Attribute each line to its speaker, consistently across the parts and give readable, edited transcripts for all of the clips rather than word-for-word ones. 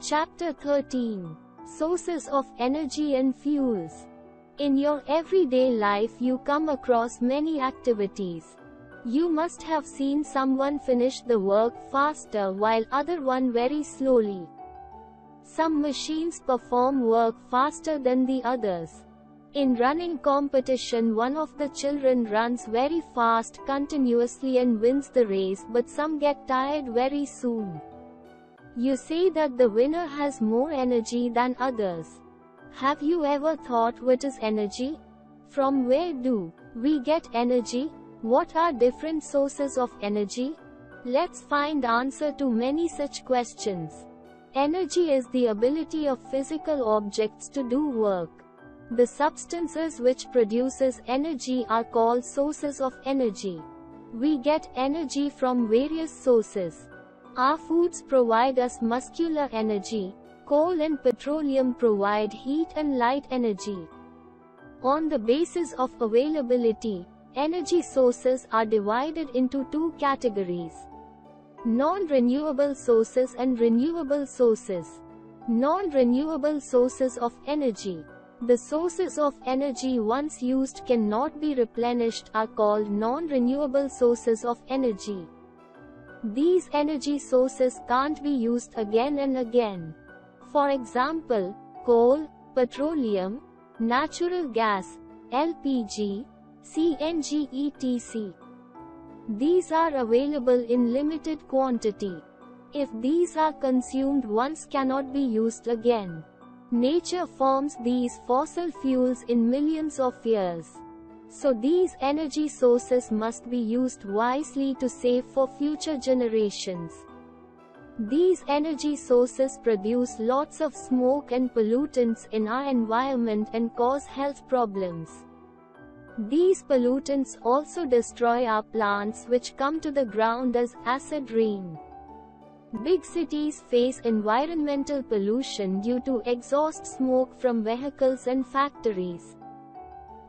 Speaker 1: Chapter 13. Sources of Energy and Fuels. In your everyday life you come across many activities. You must have seen someone finish the work faster while other one very slowly. Some machines perform work faster than the others. In running competition, one of the children runs very fast continuously and wins the race, but some get tired very soon. You say that the winner has more energy than others. Have you ever thought what is energy? From where do we get energy? What are different sources of energy? Let's find answer to many such questions. Energy is the ability of physical objects to do work. The substances which produces energy are called sources of energy. We get energy from various sources. Our foods provide us muscular energy. Coal and petroleum provide heat and light energy. On the basis of availability, energy sources are divided into two categories: non-renewable sources and renewable sources. Non-renewable sources of energy. The sources of energy once used cannot be replenished are called non-renewable sources of energy. These energy sources can't be used again and again. For example, coal, petroleum, natural gas, LPG, CNG etc. These are available in limited quantity. If these are consumed once, cannot be used again. Nature forms these fossil fuels in millions of years. So these energy sources must be used wisely to save for future generations. These energy sources produce lots of smoke and pollutants in our environment and cause health problems. These pollutants also destroy our plants, which come to the ground as acid rain. Big cities face environmental pollution due to exhaust smoke from vehicles and factories.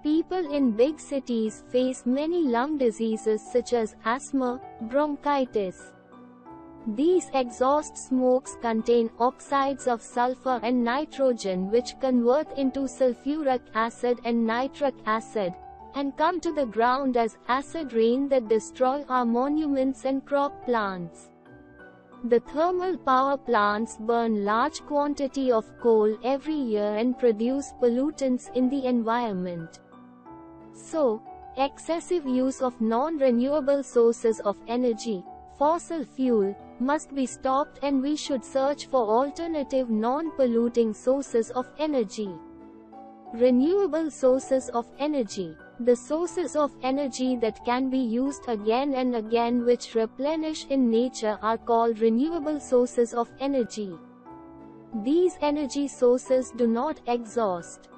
Speaker 1: People in big cities face many lung diseases such as asthma, bronchitis. These exhaust smokes contain oxides of sulfur and nitrogen, which convert into sulfuric acid and nitric acid, and come to the ground as acid rain that destroy our monuments and crop plants. The thermal power plants burn large quantity of coal every year and produce pollutants in the environment. So, excessive use of non-renewable sources of energy, fossil fuel, must be stopped, and we should search for alternative non-polluting sources of energy. Renewable sources of energy. The sources of energy that can be used again and again, which replenish in nature, are called renewable sources of energy. These energy sources do not exhaust.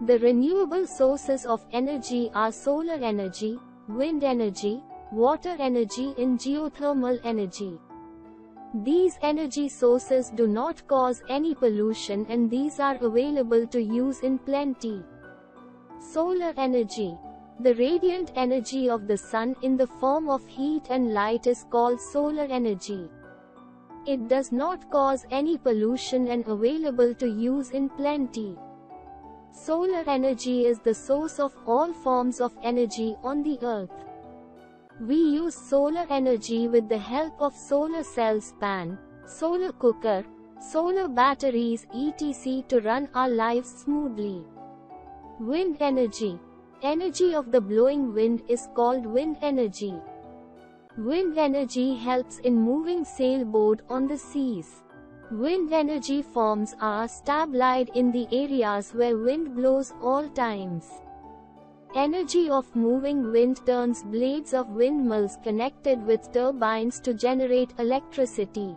Speaker 1: The renewable sources of energy are solar energy, wind energy, water energy and geothermal energy. These energy sources do not cause any pollution, and these are available to use in plenty. Solar energy. The radiant energy of the sun in the form of heat and light is called solar energy. It does not cause any pollution and available to use in plenty. Solar energy is the source of all forms of energy on the earth. We use solar energy with the help of solar cells, fan, solar cooker, solar batteries etc. to run our lives smoothly. Wind energy. Energy of the blowing wind is called wind energy. Wind energy helps in moving sailboat on the seas. Wind energy forms are stabilized in the areas where wind blows all times. Energy of moving wind turns blades of windmills connected with turbines to generate electricity.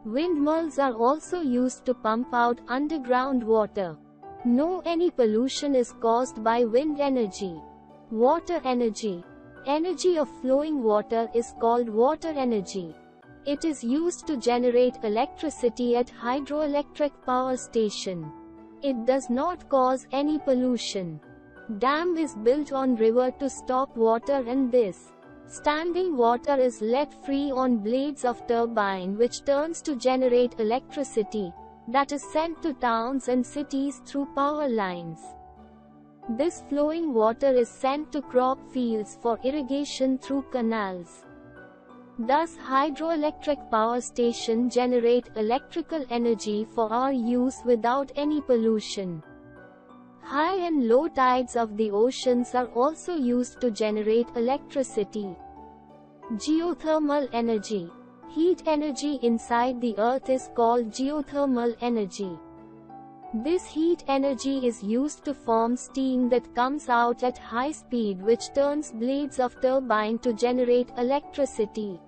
Speaker 1: Windmills are also used to pump out underground water. No any pollution is caused by wind energy. Water energy. Energy of flowing water is called water energy. It is used to generate electricity at hydroelectric power station. It does not cause any pollution. Dam is built on river to stop water, and this Standing water is let free on blades of turbine which turns to generate electricity, that is sent to towns and cities through power lines. This flowing water is sent to crop fields for irrigation through canals. Thus hydroelectric power stations generate electrical energy for our use without any pollution. High and low tides of the oceans are also used to generate electricity. Geothermal energy. Heat energy inside the earth is called geothermal energy. This heat energy is used to form steam that comes out at high speed which turns blades of turbine to generate electricity.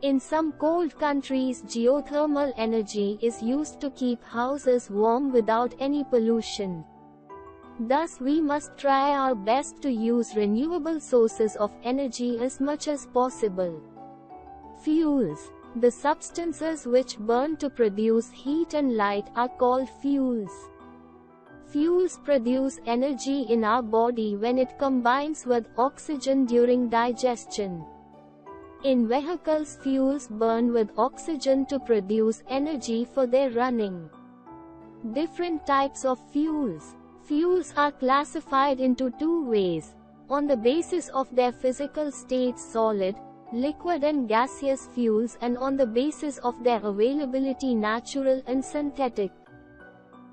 Speaker 1: In some cold countries, geothermal energy is used to keep houses warm without any pollution. Thus we must try our best to use renewable sources of energy as much as possible. Fuels. The substances which burn to produce heat and light are called fuels. Fuels produce energy in our body when it combines with oxygen during digestion. In vehicles, fuels burn with oxygen to produce energy for their running. Different types of fuels. Fuels are classified into two ways, on the basis of their physical states: solid, liquid and gaseous fuels, and on the basis of their availability: natural and synthetic.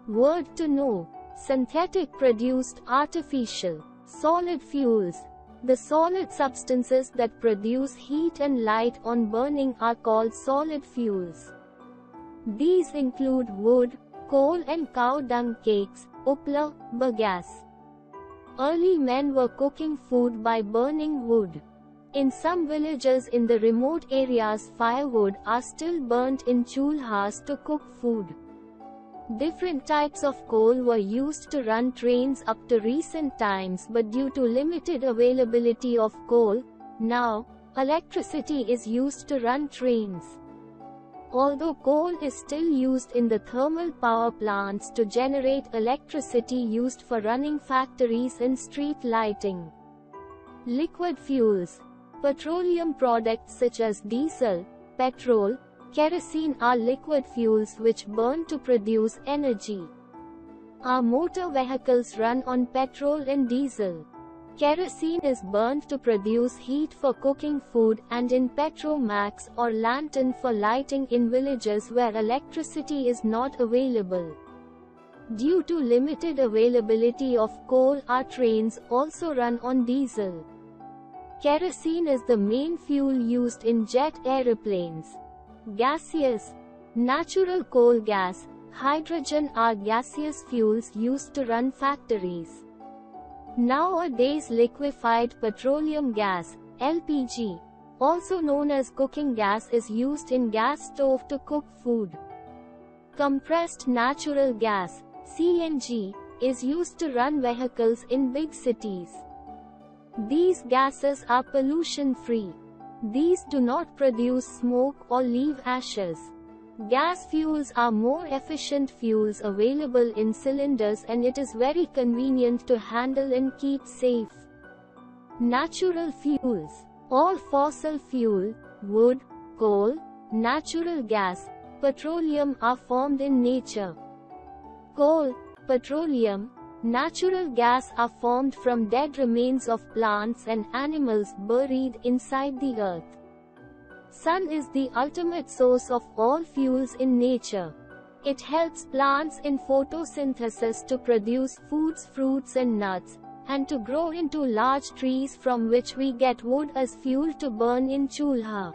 Speaker 1: Word to know: synthetic produced, artificial. Solid fuels. The solid substances that produce heat and light on burning are called solid fuels. These include wood, coal and cow dung cakes, upla, bagasse. Early men were cooking food by burning wood. In some villages in the remote areas, firewood are still burnt in chulhas to cook food. Different types of coal were used to run trains up to recent times, but due to limited availability of coal, now, electricity is used to run trains. Although coal is still used in the thermal power plants to generate electricity used for running factories and street lighting. Liquid fuels. Petroleum products such as diesel, petrol, kerosene are liquid fuels which burn to produce energy. Our motor vehicles run on petrol and diesel. Kerosene is burnt to produce heat for cooking food, and in petromax or lantern for lighting in villages where electricity is not available. Due to limited availability of coal, our trains also run on diesel. Kerosene is the main fuel used in jet aeroplanes. Gaseous. Natural coal gas, hydrogen are gaseous fuels used to run factories. Nowadays, liquefied petroleum gas, LPG, also known as cooking gas, is used in gas stove to cook food. Compressed natural gas, CNG, is used to run vehicles in big cities. These gases are pollution-free. These do not produce smoke or leave ashes. Gas fuels are more efficient fuels available in cylinders, and it is very convenient to handle and keep safe. Natural fuels. All fossil fuel, wood, coal, natural gas, petroleum are formed in nature. Coal, petroleum, natural gas are formed from dead remains of plants and animals buried inside the earth. Sun is the ultimate source of all fuels in nature. It helps plants in photosynthesis to produce foods, fruits and nuts, and to grow into large trees from which we get wood as fuel to burn in chulha.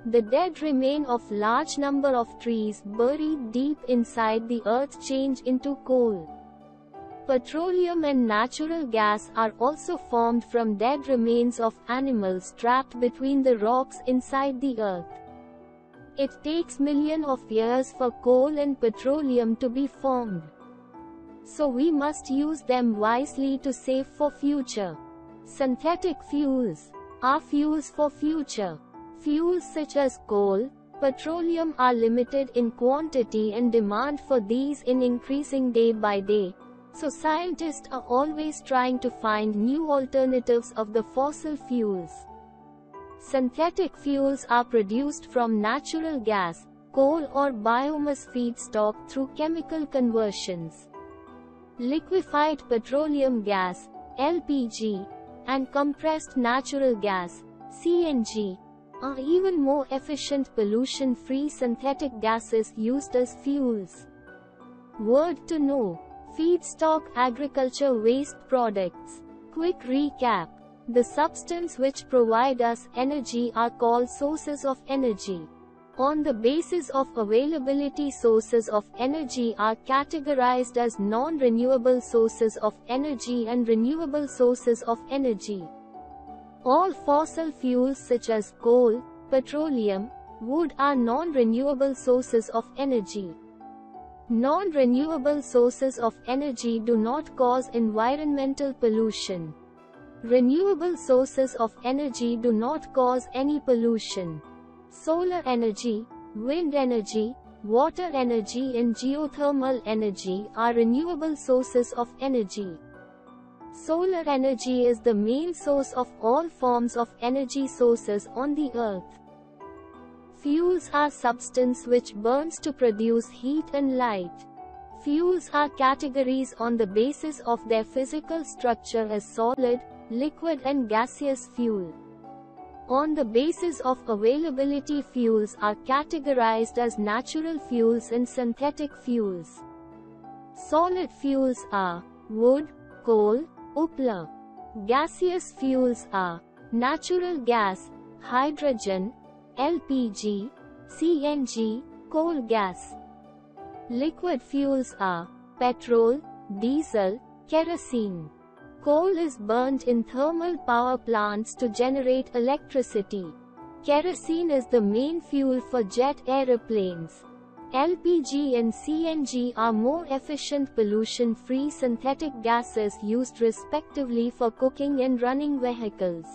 Speaker 1: The dead remain of large number of trees buried deep inside the earth change into coal. Petroleum and natural gas are also formed from dead remains of animals trapped between the rocks inside the earth. It takes millions of years for coal and petroleum to be formed. So we must use them wisely to save for future. Synthetic fuels are fuels for future. Fuels such as coal, petroleum are limited in quantity, and demand for these is increasing day by day. So scientists are always trying to find new alternatives of the fossil fuels. Synthetic fuels are produced from natural gas, coal or biomass feedstock through chemical conversions. Liquefied petroleum gas, LPG, and compressed natural gas, CNG, are even more efficient pollution-free synthetic gases used as fuels. Word to know: feedstock agriculture waste products. Quick recap. The substances which provide us energy are called sources of energy. On the basis of availability, sources of energy are categorized as non-renewable sources of energy and renewable sources of energy. All fossil fuels such as coal, petroleum, wood are non-renewable sources of energy. Non-renewable sources of energy do not cause environmental pollution. Renewable sources of energy do not cause any pollution. Solar energy, wind energy, water energy and geothermal energy are renewable sources of energy. Solar energy is the main source of all forms of energy sources on the earth. Fuels are substance which burns to produce heat and light. Fuels are categories on the basis of their physical structure as solid, liquid and gaseous fuel. On the basis of availability, fuels are categorized as natural fuels and synthetic fuels. Solid fuels are wood, coal, upla. Gaseous fuels are natural gas, hydrogen, LPG, CNG, coal gas. Liquid fuels are petrol, diesel, kerosene. Coal is burnt in thermal power plants to generate electricity. Kerosene is the main fuel for jet aeroplanes. LPG and CNG are more efficient pollution-free synthetic gases used respectively for cooking and running vehicles.